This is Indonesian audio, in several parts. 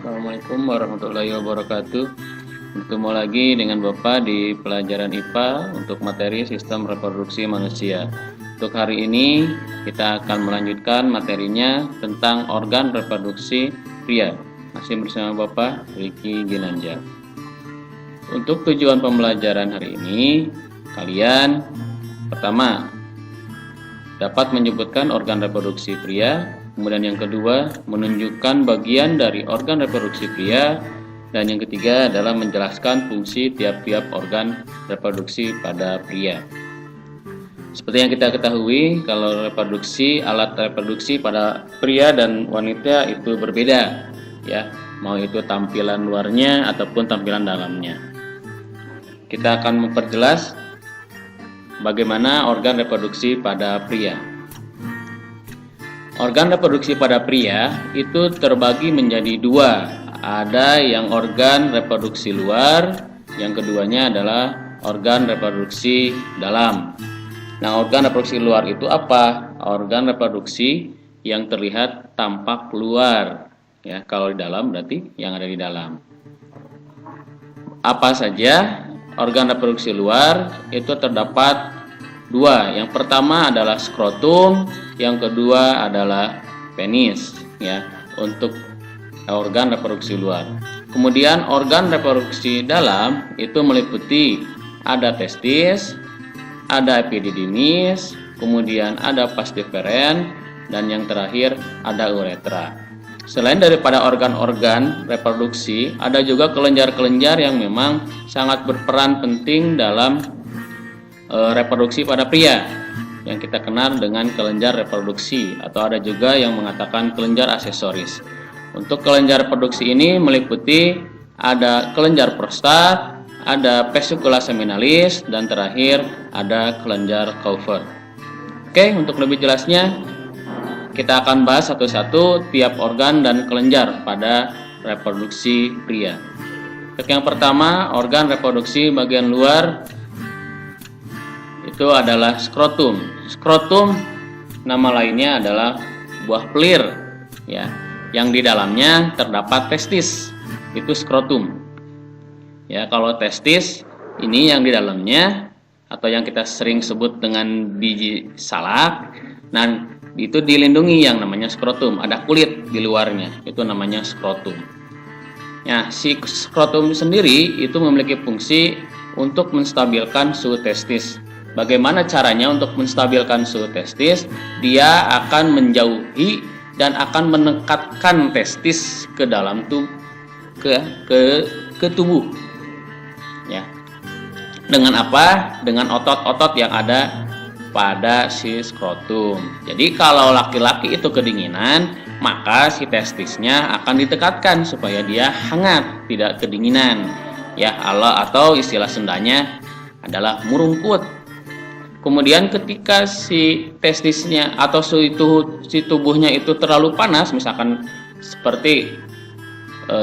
Assalamualaikum warahmatullahi wabarakatuh. Bertemu lagi dengan Bapak di pelajaran IPA untuk materi sistem reproduksi manusia. Untuk hari ini kita akan melanjutkan materinya tentang organ reproduksi pria. Masih bersama Bapak Riki Ginanja. Untuk tujuan pembelajaran hari ini, kalian pertama dapat menyebutkan organ reproduksi pria. Kemudian yang kedua, menunjukkan bagian dari organ reproduksi pria. Dan yang ketiga adalah menjelaskan fungsi tiap-tiap organ reproduksi pada pria. Seperti yang kita ketahui, kalau alat reproduksi pada pria dan wanita itu berbeda, ya, mau itu tampilan luarnya ataupun tampilan dalamnya. Kita akan memperjelas bagaimana organ reproduksi pada pria. Organ reproduksi pada pria itu terbagi menjadi dua. Ada yang organ reproduksi luar, yang keduanya adalah organ reproduksi dalam. Nah, organ reproduksi luar itu apa? Organ reproduksi yang terlihat tampak luar. Ya, kalau di dalam berarti yang ada di dalam. Apa saja organ reproduksi luar? Itu terdapat dua. Yang pertama adalah skrotum, yang kedua adalah penis, ya, untuk organ reproduksi luar. Kemudian organ reproduksi dalam itu meliputi ada testis, ada epididymis, kemudian ada vas deferens, dan yang terakhir ada uretra. Selain daripada organ-organ reproduksi, ada juga kelenjar-kelenjar yang memang sangat berperan penting dalam reproduksi pada pria, yang kita kenal dengan kelenjar reproduksi, atau ada juga yang mengatakan kelenjar aksesoris. Untuk kelenjar reproduksi ini meliputi ada kelenjar prostat, ada vesicula seminalis, dan terakhir ada kelenjar Kaufer. Oke, untuk lebih jelasnya kita akan bahas satu-satu tiap organ dan kelenjar pada reproduksi pria. Yang pertama, organ reproduksi bagian luar itu adalah skrotum. Skrotum nama lainnya adalah buah pelir, ya, yang di dalamnya terdapat testis. Itu skrotum. Ya, kalau testis ini yang di dalamnya atau yang kita sering sebut dengan biji salak, nah itu dilindungi yang namanya skrotum. Ada kulit di luarnya, itu namanya skrotum. Nah, si skrotum sendiri itu memiliki fungsi untuk menstabilkan suhu testis. Bagaimana caranya untuk menstabilkan suhu testis? Dia akan menjauhi dan akan menekatkan testis ke dalam ke tubuh. Ya. Dengan apa? Dengan otot-otot yang ada pada si skrotum. Jadi kalau laki-laki itu kedinginan, maka si testisnya akan ditekatkan supaya dia hangat, tidak kedinginan. Ya, atau istilah Sundanya adalah murungkut. Kemudian ketika si testisnya atau si tubuhnya itu terlalu panas, misalkan seperti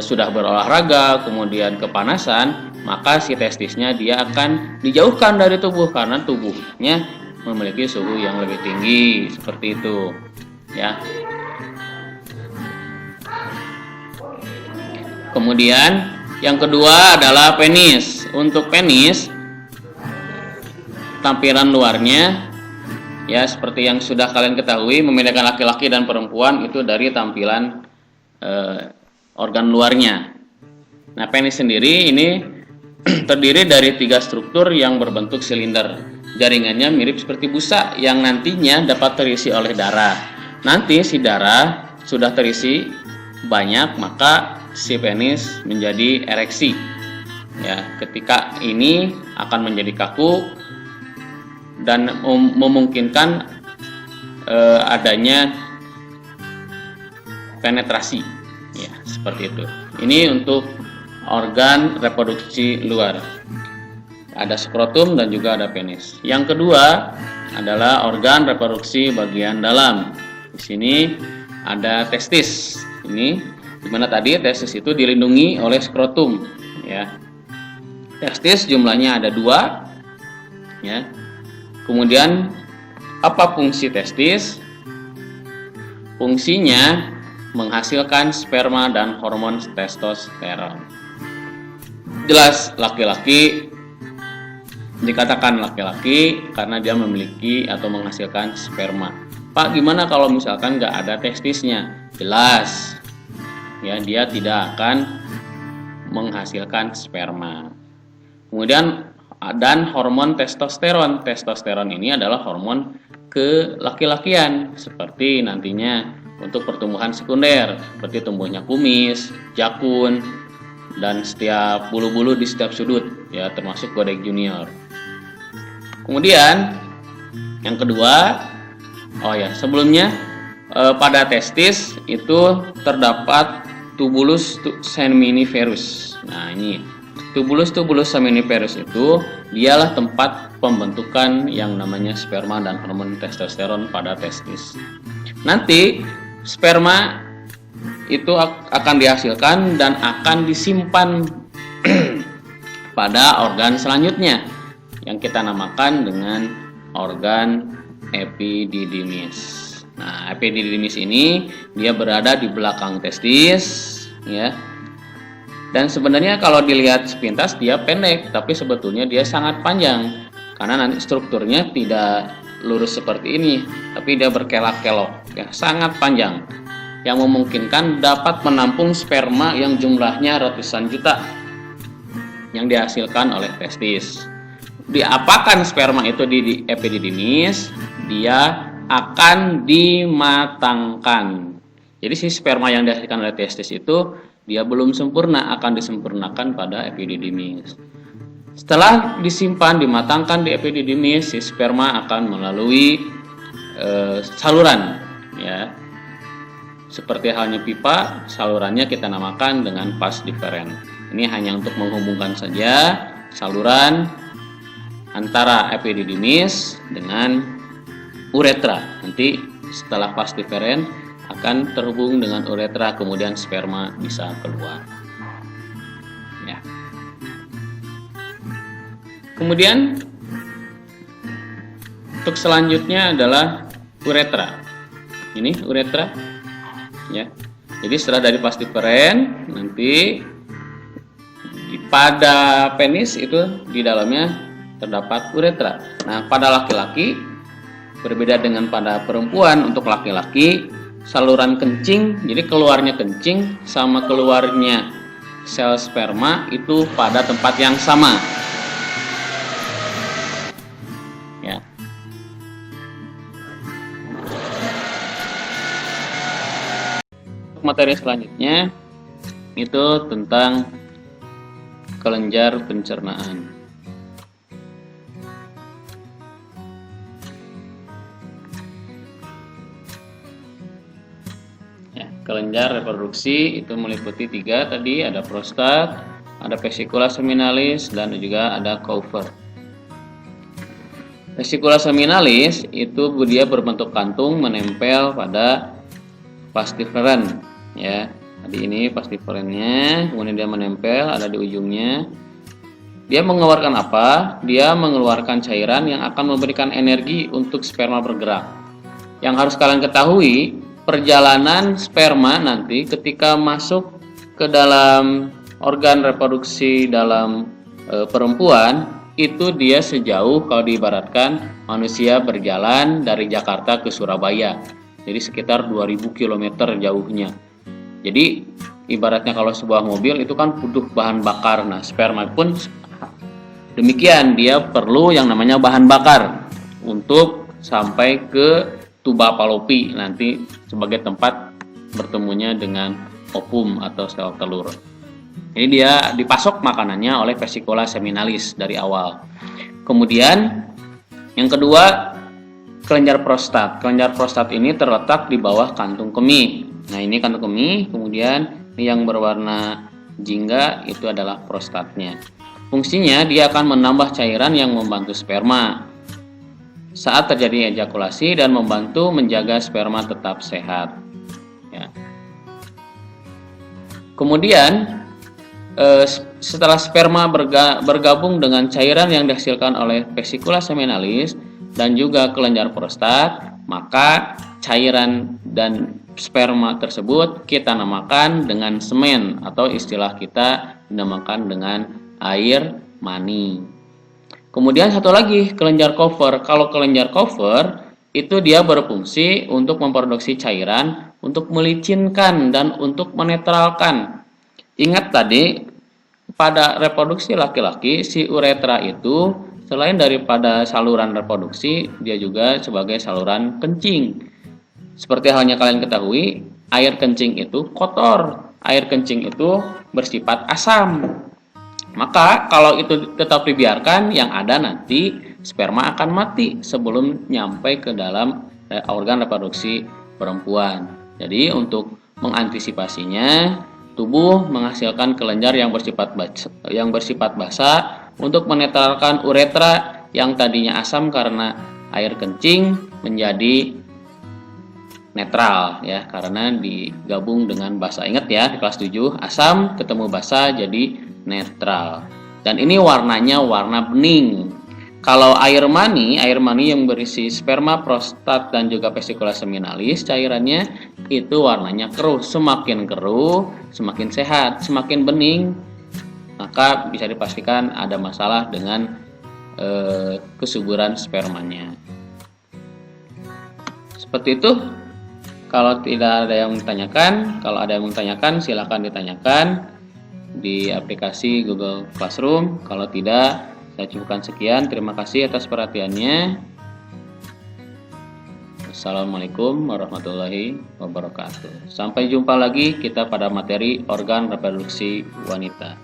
sudah berolahraga kemudian kepanasan, maka si testisnya dia akan dijauhkan dari tubuh karena tubuhnya memiliki suhu yang lebih tinggi, seperti itu, ya. Kemudian yang kedua adalah penis. Untuk penis, tampilan luarnya, ya, seperti yang sudah kalian ketahui, membedakan laki-laki dan perempuan itu dari tampilan organ luarnya. Nah, penis sendiri ini terdiri dari 3 struktur yang berbentuk silinder. Jaringannya mirip seperti busa yang nantinya dapat terisi oleh darah. Nanti si darah sudah terisi banyak, maka si penis menjadi ereksi. Ya, ketika ini akan menjadi kaku dan memungkinkan adanya penetrasi, ya, seperti itu. Ini untuk organ reproduksi luar. Ada skrotum dan juga ada penis. Yang kedua adalah organ reproduksi bagian dalam. Di sini ada testis. Ini dimana tadi testis itu dilindungi oleh skrotum, ya. Testis jumlahnya ada 2, ya. Kemudian apa fungsi testis? Fungsinya menghasilkan sperma dan hormon testosteron. Jelas laki-laki dikatakan laki-laki karena dia memiliki atau menghasilkan sperma. Pak, gimana kalau misalkan nggak ada testisnya? Jelas, ya, dia tidak akan menghasilkan sperma. Kemudian dan hormon testosteron. Testosteron ini adalah hormon kelaki-lakian seperti nantinya untuk pertumbuhan sekunder, seperti tumbuhnya kumis, jakun, dan setiap bulu-bulu di setiap sudut, ya, termasuk godek junior. Kemudian yang kedua, sebelumnya pada testis itu terdapat tubulus seminiferus. Nah, ini tubulus seminiferus itu dialah tempat pembentukan yang namanya sperma dan hormon testosteron pada testis. Nanti sperma itu akan dihasilkan dan akan disimpan pada organ selanjutnya yang kita namakan dengan organ epididymis. Nah, epididymis ini dia berada di belakang testis, ya. Dan sebenarnya kalau dilihat sepintas dia pendek, tapi sebetulnya dia sangat panjang karena nanti strukturnya tidak lurus seperti ini, tapi dia berkelok-kelok, ya, sangat panjang yang memungkinkan dapat menampung sperma yang jumlahnya ratusan juta yang dihasilkan oleh testis. Diapakan sperma itu di epididymis? Dia akan dimatangkan. Jadi si sperma yang dihasilkan oleh testis itu dia belum sempurna, akan disempurnakan pada epididymis. Setelah disimpan, dimatangkan di epididymis, si sperma akan melalui saluran, ya. Seperti halnya pipa, salurannya kita namakan dengan vas deferens. Ini hanya untuk menghubungkan saja saluran antara epididymis dengan uretra. Nanti setelah vas deferens akan terhubung dengan uretra, kemudian sperma bisa keluar. Ya. Kemudian untuk selanjutnya adalah uretra. Ini uretra, ya. Jadi setelah dari vas deferens, nanti pada penis itu di dalamnya terdapat uretra. Nah, pada laki-laki berbeda dengan pada perempuan. Untuk laki-laki saluran kencing, jadi keluarnya kencing sama keluarnya sel sperma itu pada tempat yang sama, ya. Materi selanjutnya itu tentang kelenjar pencernaan. Kelenjar reproduksi itu meliputi 3 tadi, ada prostat, ada vesicula seminalis, dan juga ada Cowper. Vesicula seminalis itu dia berbentuk kantung menempel pada vas deferens, ya. Tadi ini vas deferensnya, kemudian dia menempel, ada di ujungnya. Dia mengeluarkan apa? Dia mengeluarkan cairan yang akan memberikan energi untuk sperma bergerak. Yang harus kalian ketahui, perjalanan sperma nanti ketika masuk ke dalam organ reproduksi dalam perempuan itu dia sejauh, kalau diibaratkan manusia berjalan dari Jakarta ke Surabaya, jadi sekitar 2000 km jauhnya. Jadi ibaratnya kalau sebuah mobil itu kan butuh bahan bakar. Nah, sperma pun demikian, dia perlu yang namanya bahan bakar untuk sampai ke tuba Fallopi nanti sebagai tempat bertemunya dengan ovum atau sel telur. Jadi dia dipasok makanannya oleh vesicula seminalis dari awal. Kemudian yang kedua, kelenjar prostat. Kelenjar prostat ini terletak di bawah kantung kemih. Nah, ini kantung kemih, kemudian ini yang berwarna jingga itu adalah prostatnya. Fungsinya dia akan menambah cairan yang membantu sperma saat terjadi ejakulasi dan membantu menjaga sperma tetap sehat, ya. Kemudian setelah sperma bergabung dengan cairan yang dihasilkan oleh vesicula seminalis dan juga kelenjar prostat, maka cairan dan sperma tersebut kita namakan dengan semen atau istilah kita dinamakan dengan air mani. Kemudian satu lagi, kelenjar cover. Kalau kelenjar cover itu dia berfungsi untuk memproduksi cairan, untuk melicinkan dan untuk menetralkan. Ingat tadi pada reproduksi laki-laki si uretra itu selain daripada saluran reproduksi, dia juga sebagai saluran kencing. Seperti halnya kalian ketahui, air kencing itu kotor, air kencing itu bersifat asam. Maka kalau itu tetap dibiarkan, yang ada nanti sperma akan mati sebelum nyampe ke dalam organ reproduksi perempuan. Jadi untuk mengantisipasinya, tubuh menghasilkan kelenjar yang bersifat basa untuk menetralkan uretra yang tadinya asam karena air kencing menjadi netral ya, karena digabung dengan basa. Ingat ya, di kelas 7 asam ketemu basa jadi netral. Dan ini warnanya warna bening. Kalau air mani yang berisi sperma, prostat dan juga vesicula seminalis, cairannya itu warnanya keruh. Semakin keruh, semakin sehat, semakin bening, maka bisa dipastikan ada masalah dengan kesuburan spermanya. Seperti itu. Kalau tidak ada yang ditanyakan, silakan ditanyakan di aplikasi Google Classroom. Kalau tidak, saya cukupkan sekian. Terima kasih atas perhatiannya. Assalamualaikum warahmatullahi wabarakatuh. Sampai jumpa lagi kita pada materi organ reproduksi wanita.